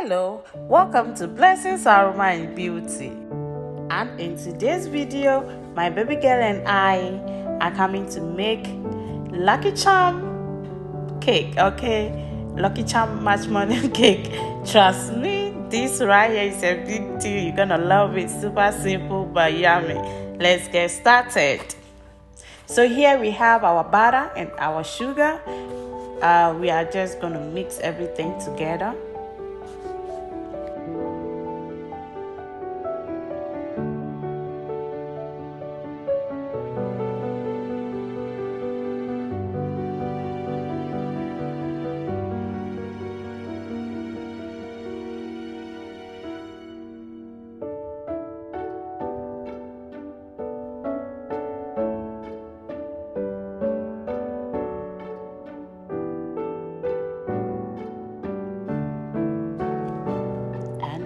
Hello, welcome to Blessings Aroma and Beauty. And in today's video, my baby girl and I are coming to make Lucky Charm cake, okay? Lucky Charm marshmallow cake. Trust me, this right here is a big deal. You're gonna love it. Super simple but yummy. Let's get started. So here we have our butter and our sugar. We are just gonna mix everything together.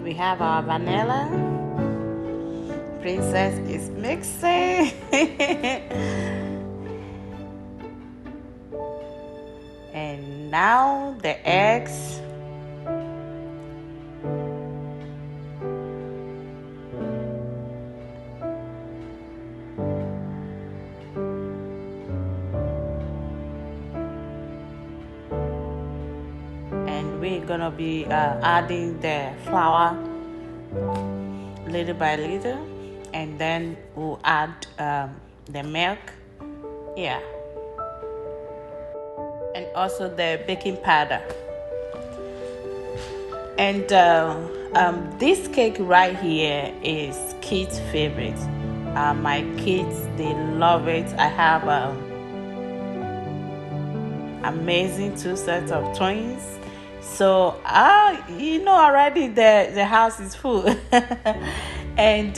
We have our vanilla. Princess is mixing. And now the eggs. And we're gonna be adding the flour little by little, and then we'll add the milk, and also the baking powder. And this cake right here is kids' favorite. My kids, they love it. I have amazing 2 sets of twins. So, already the house is full. And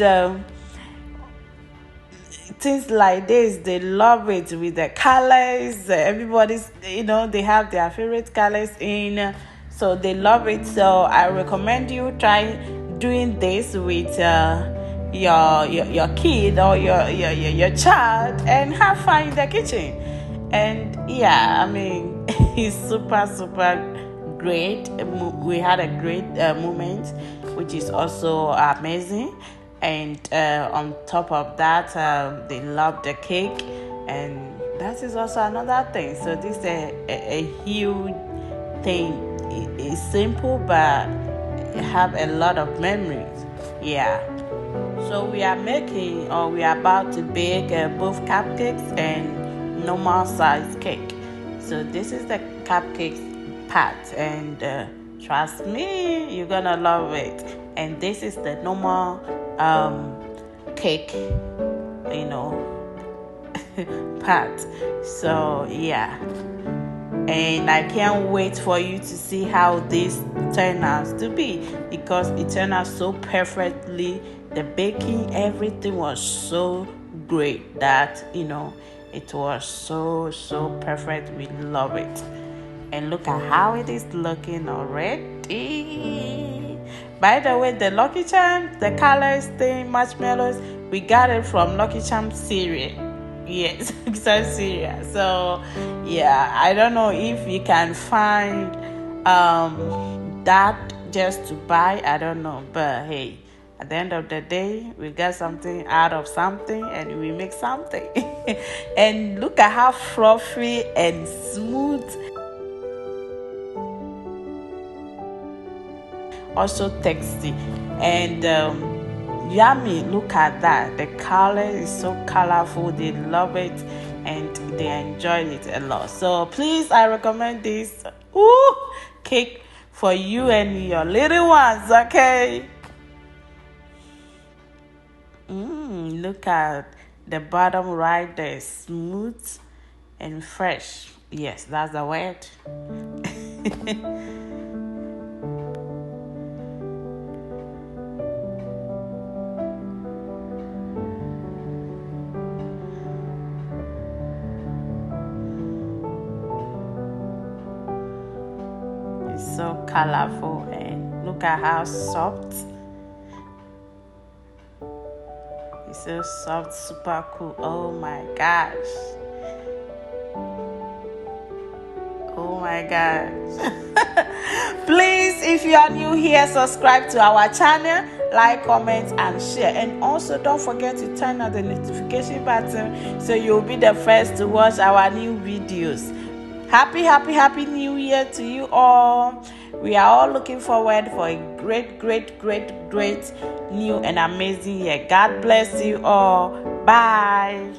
things like this, they love it with the colors. Everybody's, they have their favorite colors in. So they love it. So I recommend you try doing this with your kid or your child and have fun in the kitchen. And it's super great. We had a great moment, which is also amazing. And on top of that, they love the cake, and that is also another thing. So this is a huge thing. It's simple, but have a lot of memories. So we are about to bake both cupcakes and normal size cake. So this is the cupcakes part, and trust me, you're gonna love it. And this is the normal cake, part. So and I can't wait for you to see how this turns out to be, because it turned out so perfectly. The baking, everything was so great that it was so perfect. We love it. And look at how it is looking already. By the way, the Lucky Charms, the colors thing, marshmallows, we got it from Lucky Charms cereal. Yes, cereal. So I don't know if you can find that just to buy. I don't know, but hey, at the end of the day, we got something out of something, and we make something. And look at how fluffy and smooth. Also tasty and yummy. Look at that. The color is so colorful. They love it and they enjoy it a lot. So please, I recommend this cake for you and your little ones, okay? Look at the bottom right there, smooth and fresh. Yes, that's the word. So colorful, and look at how soft. It's so soft, super cool. Oh my gosh. Please, if you are new here, subscribe to our channel, like, comment, and share. And also, don't forget to turn on the notification button so you'll be the first to watch our new videos. Happy New Year to you all. We are all looking forward for a great new and amazing year. God bless you all. Bye.